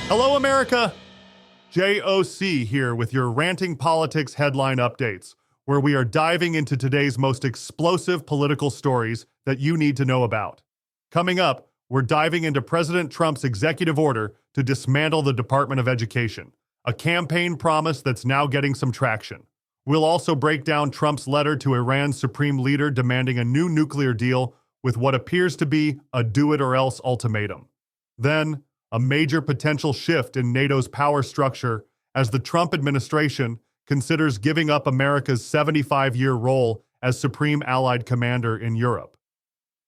Hello, America! JOC here with your Ranting Politics headline updates, where we are diving into today's most explosive political stories that you need to know about. Coming up, we're diving into President Trump's executive order to dismantle the Department of Education, a campaign promise that's now getting some traction. We'll also break down Trump's letter to Iran's supreme leader demanding a new nuclear deal with what appears to be a do-it-or-else ultimatum. Then, a major potential shift in NATO's power structure as the Trump administration considers giving up America's 75-year role as supreme allied commander in Europe.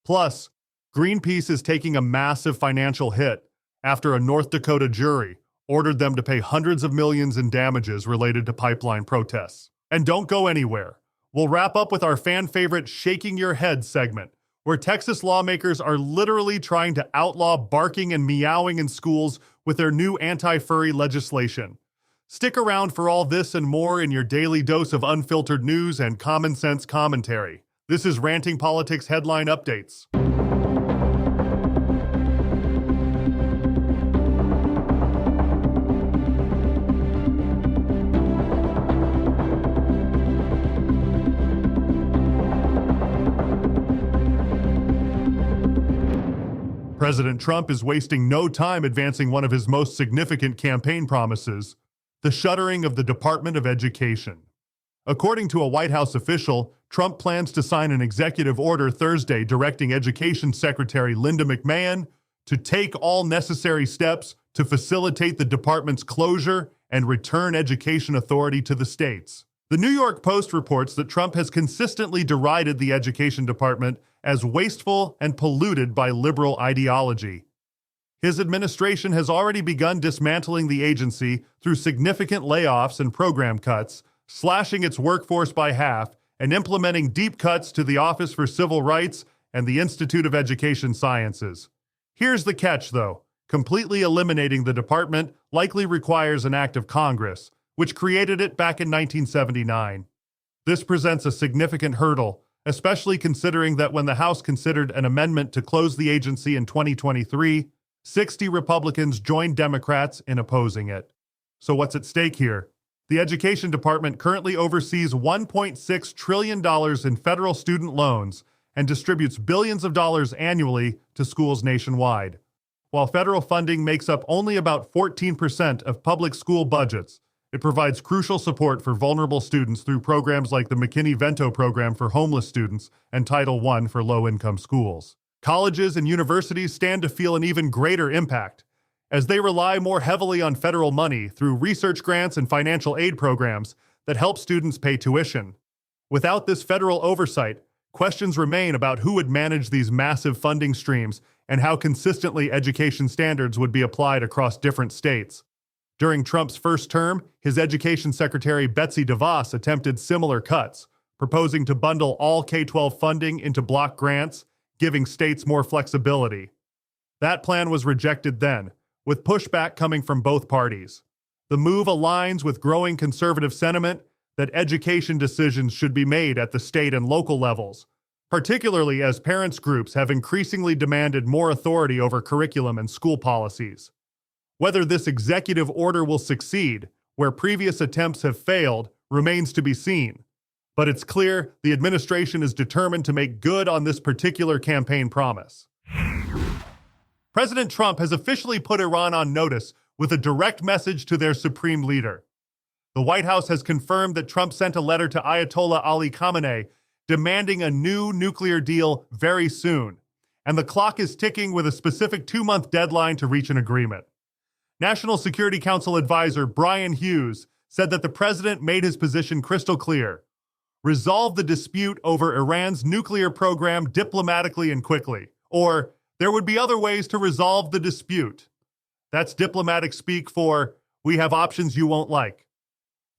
Plus, Greenpeace is taking a massive financial hit after a North Dakota jury ordered them to pay hundreds of millions in damages related to pipeline protests. And don't go anywhere. We'll wrap up with our fan-favorite Shaking Your Head segment, where Texas lawmakers are literally trying to outlaw barking and meowing in schools with their new anti-furry legislation. Stick around for all this and more in your daily dose of unfiltered news and common sense commentary. This is Ranting Politics Headline Updates. President Trump is wasting no time advancing one of his most significant campaign promises, the shuttering of the Department of Education. According to a White House official, Trump plans to sign an executive order Thursday directing Education Secretary Linda McMahon to take all necessary steps to facilitate the department's closure and return education authority to the states. The New York Post reports that Trump has consistently derided the Education Department as wasteful and polluted by liberal ideology. His administration has already begun dismantling the agency through significant layoffs and program cuts, slashing its workforce by half, and implementing deep cuts to the Office for Civil Rights and the Institute of Education Sciences. Here's the catch, though. Completely eliminating the department likely requires an act of Congress, which created it back in 1979. This presents a significant hurdle, especially considering that when the House considered an amendment to close the agency in 2023, 60 Republicans joined Democrats in opposing it. So what's at stake here? The Education Department currently oversees $1.6 trillion in federal student loans and distributes billions of dollars annually to schools nationwide. While federal funding makes up only about 14% of public school budgets, it provides crucial support for vulnerable students through programs like the McKinney-Vento program for homeless students and Title I for low-income schools. Colleges and universities stand to feel an even greater impact, as they rely more heavily on federal money through research grants and financial aid programs that help students pay tuition. Without this federal oversight, questions remain about who would manage these massive funding streams and how consistently education standards would be applied across different states. During Trump's first term, his Education Secretary Betsy DeVos attempted similar cuts, proposing to bundle all K-12 funding into block grants, giving states more flexibility. That plan was rejected then, with pushback coming from both parties. The move aligns with growing conservative sentiment that education decisions should be made at the state and local levels, particularly as parents' groups have increasingly demanded more authority over curriculum and school policies. Whether this executive order will succeed, where previous attempts have failed, remains to be seen. But it's clear the administration is determined to make good on this particular campaign promise. President Trump has officially put Iran on notice with a direct message to their supreme leader. The White House has confirmed that Trump sent a letter to Ayatollah Ali Khamenei demanding a new nuclear deal very soon, and the clock is ticking with a specific 2-month deadline to reach an agreement. National Security Council advisor Brian Hughes said that the president made his position crystal clear. Resolve the dispute over Iran's nuclear program diplomatically and quickly, or there would be other ways to resolve the dispute. That's diplomatic speak for, we have options you won't like.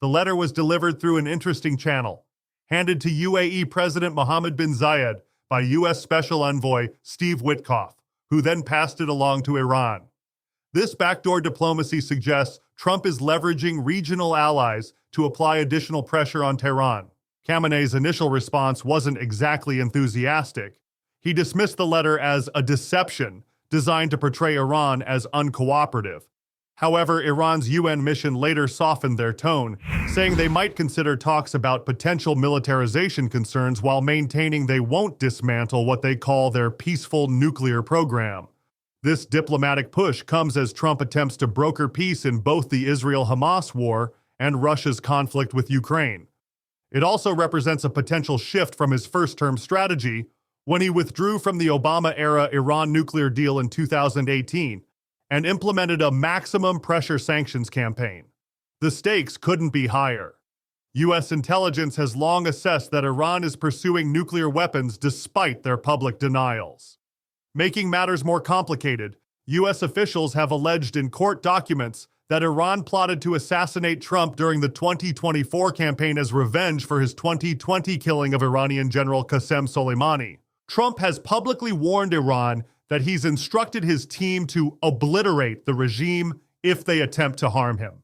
The letter was delivered through an interesting channel, handed to UAE President Mohammed bin Zayed by U.S. Special Envoy Steve Witkoff, who then passed it along to Iran. This backdoor diplomacy suggests Trump is leveraging regional allies to apply additional pressure on Tehran. Khamenei's initial response wasn't exactly enthusiastic. He dismissed the letter as a deception designed to portray Iran as uncooperative. However, Iran's UN mission later softened their tone, saying they might consider talks about potential militarization concerns while maintaining they won't dismantle what they call their peaceful nuclear program. This diplomatic push comes as Trump attempts to broker peace in both the Israel-Hamas war and Russia's conflict with Ukraine. It also represents a potential shift from his first-term strategy when he withdrew from the Obama-era Iran nuclear deal in 2018 and implemented a maximum pressure sanctions campaign. The stakes couldn't be higher. U.S. intelligence has long assessed that Iran is pursuing nuclear weapons despite their public denials. Making matters more complicated, U.S. officials have alleged in court documents that Iran plotted to assassinate Trump during the 2024 campaign as revenge for his 2020 killing of Iranian General Qasem Soleimani. Trump has publicly warned Iran that he's instructed his team to obliterate the regime if they attempt to harm him.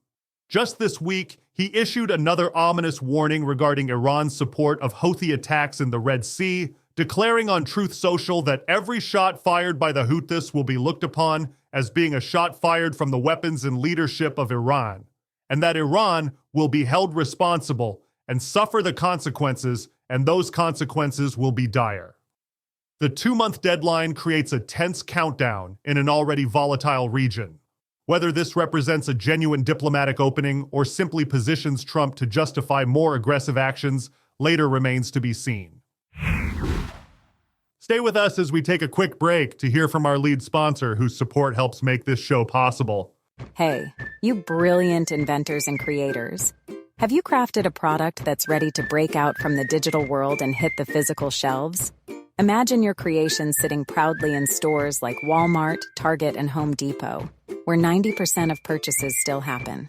Just this week, he issued another ominous warning regarding Iran's support of Houthi attacks in the Red Sea, declaring on Truth Social that every shot fired by the Houthis will be looked upon as being a shot fired from the weapons and leadership of Iran, and that Iran will be held responsible and suffer the consequences, and those consequences will be dire. The 2-month deadline creates a tense countdown in an already volatile region. Whether this represents a genuine diplomatic opening or simply positions Trump to justify more aggressive actions later remains to be seen. Stay with us as we take a quick break to hear from our lead sponsor, whose support helps make this show possible. Hey, you brilliant inventors and creators. Have you crafted a product that's ready to break out from the digital world and hit the physical shelves? Imagine your creation sitting proudly in stores like Walmart, Target, and Home Depot, where 90% of purchases still happen.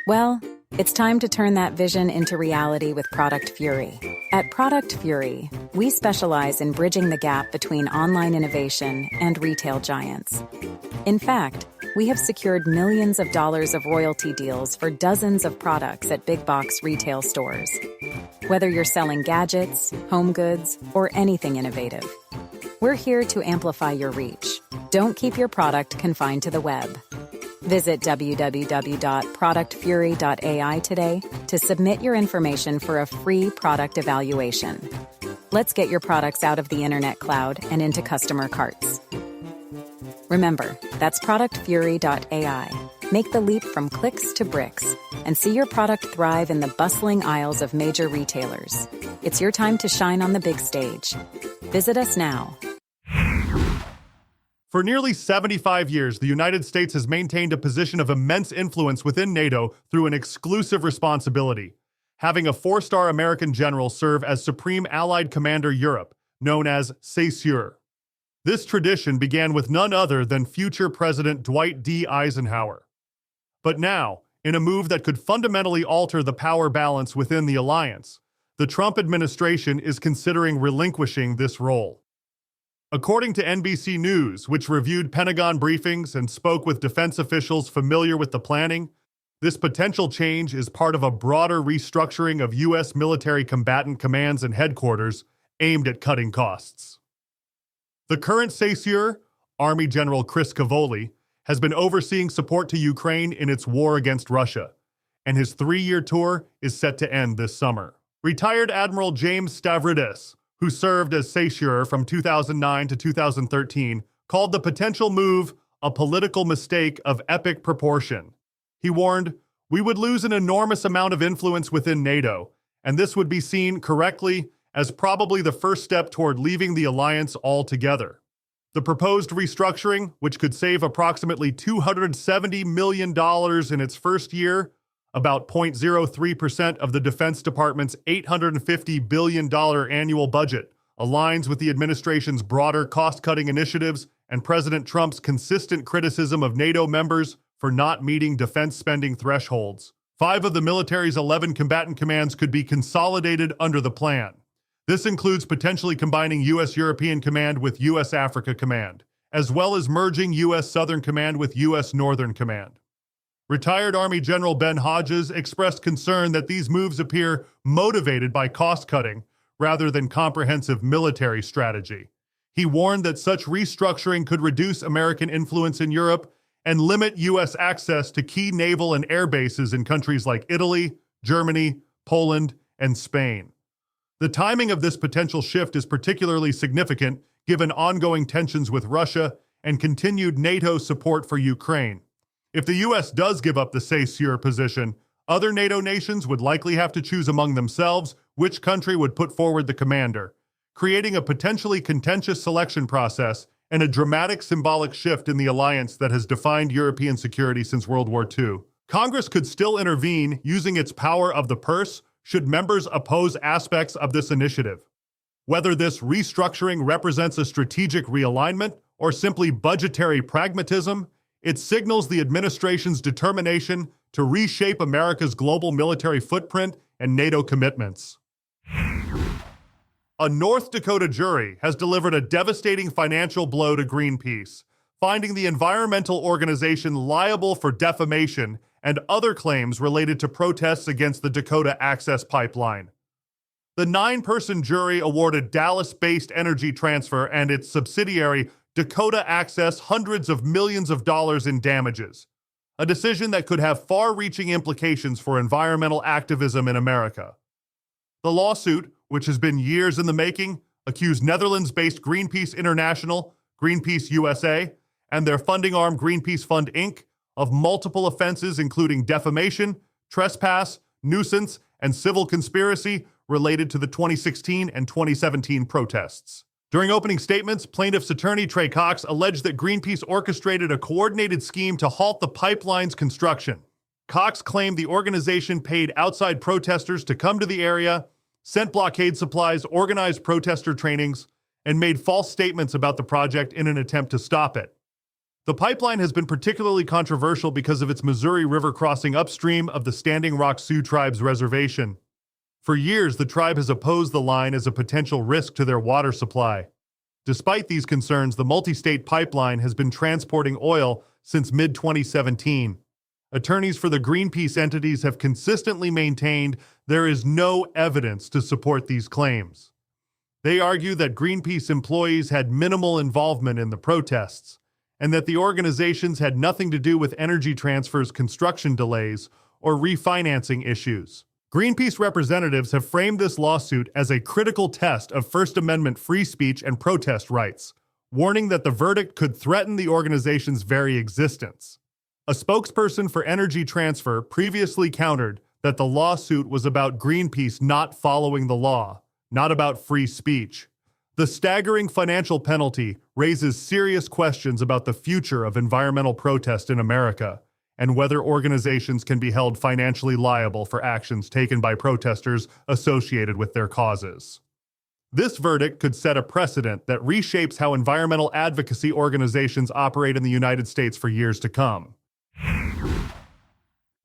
Well, it's time to turn that vision into reality with Product Fury. At Product Fury, we specialize in bridging the gap between online innovation and retail giants. In fact, we have secured millions of dollars of royalty deals for dozens of products at big box retail stores. Whether you're selling gadgets, home goods, or anything innovative, we're here to amplify your reach. Don't keep your product confined to the web. Visit www.productfury.ai today to submit your information for a free product evaluation. Let's get your products out of the internet cloud and into customer carts. Remember, that's productfury.ai. Make the leap from clicks to bricks and see your product thrive in the bustling aisles of major retailers. It's your time to shine on the big stage. Visit us now. For nearly 75 years, the United States has maintained a position of immense influence within NATO through an exclusive responsibility, having a 4-star American general serve as Supreme Allied Commander Europe, known as CESUR. This tradition began with none other than future President Dwight D. Eisenhower. But now, in a move that could fundamentally alter the power balance within the alliance, the Trump administration is considering relinquishing this role. According to NBC News, which reviewed Pentagon briefings and spoke with defense officials familiar with the planning, this potential change is part of a broader restructuring of U.S. military combatant commands and headquarters aimed at cutting costs. The current CESUR, Army General Chris Cavoli, has been overseeing support to Ukraine in its war against Russia, and his 3-year tour is set to end this summer. Retired Admiral James Stavridis, who served as CESUR from 2009 to 2013, called the potential move a political mistake of epic proportion. He warned, "We would lose an enormous amount of influence within NATO, and this would be seen correctly as probably the first step toward leaving the alliance altogether." The proposed restructuring, which could save approximately $270 million in its first year, about 0.03% of the Defense Department's $850 billion annual budget, aligns with the administration's broader cost-cutting initiatives and President Trump's consistent criticism of NATO members for not meeting defense spending thresholds. 5 of the military's 11 combatant commands could be consolidated under the plan. This includes potentially combining U.S. European Command with U.S. Africa Command, as well as merging U.S. Southern Command with U.S. Northern Command. Retired Army General Ben Hodges expressed concern that these moves appear motivated by cost-cutting rather than comprehensive military strategy. He warned that such restructuring could reduce American influence in Europe and limit U.S. access to key naval and air bases in countries like Italy, Germany, Poland, and Spain. The timing of this potential shift is particularly significant given ongoing tensions with Russia and continued NATO support for Ukraine. If the U.S. does give up the c'est-sûr position, other NATO nations would likely have to choose among themselves which country would put forward the commander, creating a potentially contentious selection process and a dramatic symbolic shift in the alliance that has defined European security since World War II. Congress could still intervene using its power of the purse should members oppose aspects of this initiative. Whether this restructuring represents a strategic realignment or simply budgetary pragmatism, it signals the administration's determination to reshape America's global military footprint and NATO commitments. A North Dakota jury has delivered a devastating financial blow to Greenpeace, finding the environmental organization liable for defamation and other claims related to protests against the Dakota Access Pipeline. The 9-person jury awarded Dallas-based Energy Transfer and its subsidiary Dakota Access hundreds of millions of dollars in damages, a decision that could have far-reaching implications for environmental activism in America. The lawsuit, which has been years in the making, accused Netherlands-based Greenpeace International, Greenpeace USA, and their funding arm Greenpeace Fund Inc. of multiple offenses including defamation, trespass, nuisance, and civil conspiracy related to the 2016 and 2017 protests. During opening statements, plaintiff's attorney Trey Cox alleged that Greenpeace orchestrated a coordinated scheme to halt the pipeline's construction. Cox claimed the organization paid outside protesters to come to the area, sent blockade supplies, organized protester trainings, and made false statements about the project in an attempt to stop it. The pipeline has been particularly controversial because of its Missouri River crossing upstream of the Standing Rock Sioux Tribe's reservation. For years, the tribe has opposed the line as a potential risk to their water supply. Despite these concerns, the multi-state pipeline has been transporting oil since mid-2017. Attorneys for the Greenpeace entities have consistently maintained there is no evidence to support these claims. They argue that Greenpeace employees had minimal involvement in the protests, and that the organizations had nothing to do with Energy Transfer's construction delays or refinancing issues. Greenpeace representatives have framed this lawsuit as a critical test of First Amendment free speech and protest rights, warning that the verdict could threaten the organization's very existence. A spokesperson for Energy Transfer previously countered that the lawsuit was about Greenpeace not following the law, not about free speech. The staggering financial penalty raises serious questions about the future of environmental protest in America, and whether organizations can be held financially liable for actions taken by protesters associated with their causes. This verdict could set a precedent that reshapes how environmental advocacy organizations operate in the United States for years to come.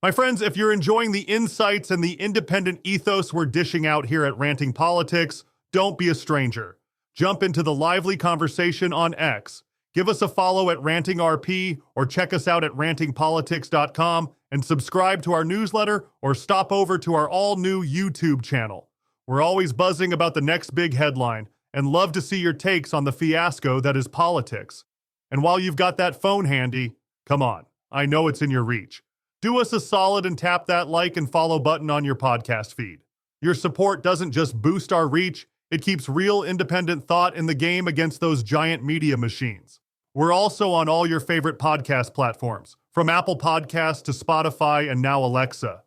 My friends, if you're enjoying the insights and the independent ethos we're dishing out here at Ranting Politics, don't be a stranger. Jump into the lively conversation on X. Give us a follow at RantingRP or check us out at rantingpolitics.com and subscribe to our newsletter or stop over to our all-new YouTube channel. We're always buzzing about the next big headline and love to see your takes on the fiasco that is politics. And while you've got that phone handy, come on, I know it's in your reach. Do us a solid and tap that like and follow button on your podcast feed. Your support doesn't just boost our reach, it keeps real independent thought in the game against those giant media machines. We're also on all your favorite podcast platforms, from Apple Podcasts to Spotify and now Alexa.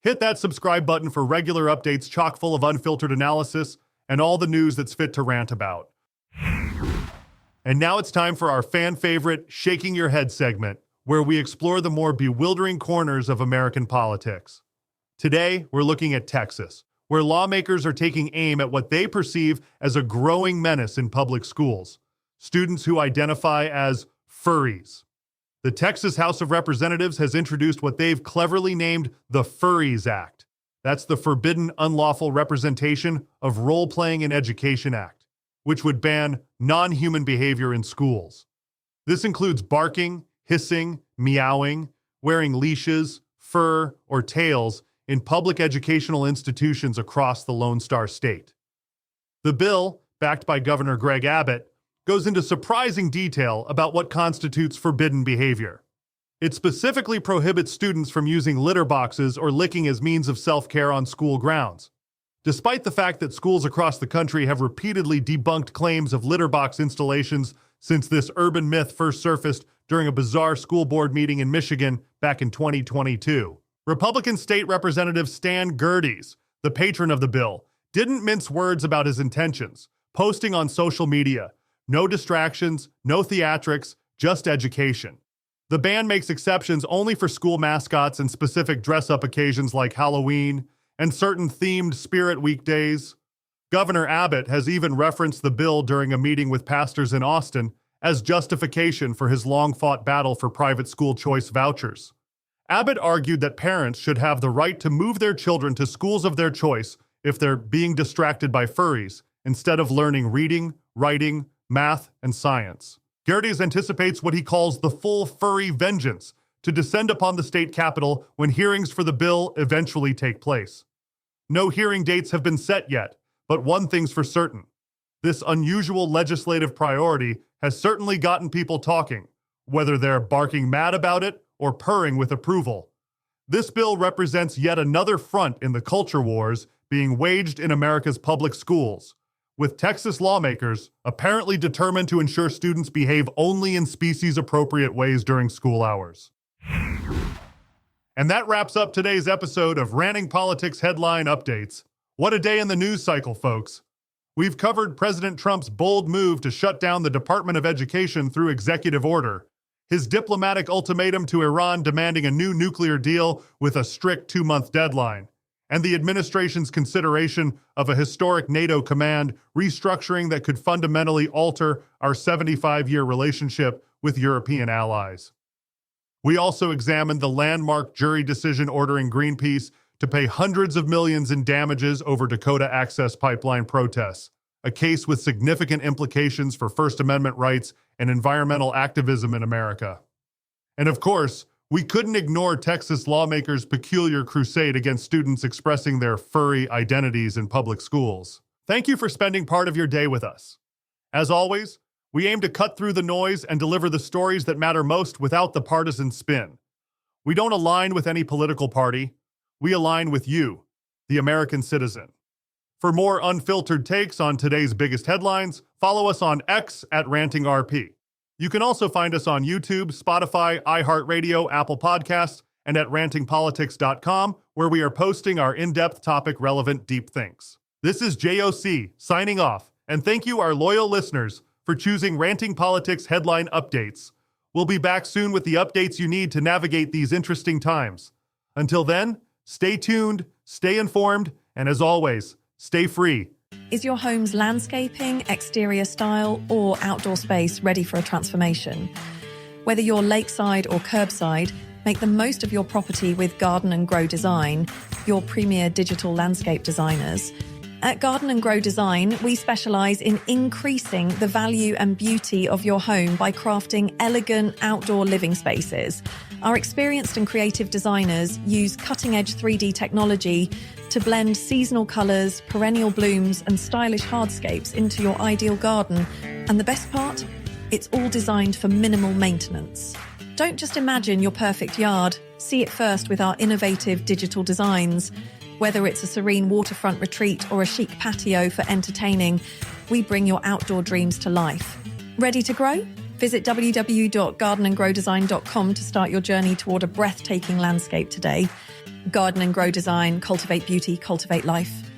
Hit that subscribe button for regular updates chock full of unfiltered analysis and all the news that's fit to rant about. And now it's time for our fan favorite Shaking Your Head segment, where we explore the more bewildering corners of American politics. Today, we're looking at Texas, where lawmakers are taking aim at what they perceive as a growing menace in public schools: students who identify as furries. The Texas House of Representatives has introduced what they've cleverly named the Furries Act. That's the Forbidden Unlawful Representation of Role-Playing in Education Act, which would ban non-human behavior in schools. This includes barking, hissing, meowing, wearing leashes, fur, or tails in public educational institutions across the Lone Star State. The bill, backed by Governor Greg Abbott, goes into surprising detail about what constitutes forbidden behavior. It specifically prohibits students from using litter boxes or licking as means of self-care on school grounds. Despite the fact that schools across the country have repeatedly debunked claims of litter box installations since this urban myth first surfaced during a bizarre school board meeting in Michigan back in 2022. Republican State Representative Stan Gerdes, the patron of the bill, didn't mince words about his intentions, posting on social media, "No distractions, no theatrics, just education." The ban makes exceptions only for school mascots and specific dress-up occasions like Halloween and certain themed Spirit weekdays. Governor Abbott has even referenced the bill during a meeting with pastors in Austin as justification for his long-fought battle for private school choice vouchers. Abbott argued that parents should have the right to move their children to schools of their choice if they're being distracted by furries, instead of learning reading, writing, math, and science. Gerdes anticipates what he calls the full furry vengeance to descend upon the state capitol when hearings for the bill eventually take place. No hearing dates have been set yet, but one thing's for certain. This unusual legislative priority has certainly gotten people talking, whether they're barking mad about it or purring with approval. This bill represents yet another front in the culture wars being waged in America's public schools, with Texas lawmakers apparently determined to ensure students behave only in species-appropriate ways during school hours. And that wraps up today's episode of Ranting Politics Headline Updates. What a day in the news cycle, folks. We've covered President Trump's bold move to shut down the Department of Education through executive order, his diplomatic ultimatum to Iran demanding a new nuclear deal with a strict 2-month deadline, and the administration's consideration of a historic NATO command restructuring that could fundamentally alter our 75-year relationship with European allies. We also examined the landmark jury decision ordering Greenpeace to pay hundreds of millions in damages over Dakota Access Pipeline protests, a case with significant implications for First Amendment rights and environmental activism in America. And of course, we couldn't ignore Texas lawmakers' peculiar crusade against students expressing their furry identities in public schools. Thank you for spending part of your day with us. As always, we aim to cut through the noise and deliver the stories that matter most without the partisan spin. We don't align with any political party. We align with you, the American citizen. For more unfiltered takes on today's biggest headlines, follow us on X at RantingRP. You can also find us on YouTube, Spotify, iHeartRadio, Apple Podcasts, and at rantingpolitics.com, where we are posting our in-depth topic-relevant deep thinks. This is JOC, signing off, and thank you, our loyal listeners, for choosing Ranting Politics Headline Updates. We'll be back soon with the updates you need to navigate these interesting times. Until then, stay tuned, stay informed, and as always, stay free. Is your home's landscaping, exterior style, or outdoor space ready for a transformation? Whether you're lakeside or curbside, make the most of your property with Garden and Grow Design, your premier digital landscape designers. At Garden and Grow Design, we specialise in increasing the value and beauty of your home by crafting elegant outdoor living spaces. Our experienced and creative designers use cutting-edge 3D technology to blend seasonal colours, perennial blooms and stylish hardscapes into your ideal garden. And the best part? It's all designed for minimal maintenance. Don't just imagine your perfect yard. See it first with our innovative digital designs. Whether it's a serene waterfront retreat or a chic patio for entertaining, we bring your outdoor dreams to life. Ready to grow? Visit www.gardenandgrowdesign.com to start your journey toward a breathtaking landscape today. Garden and Grow Design, cultivate beauty, cultivate life.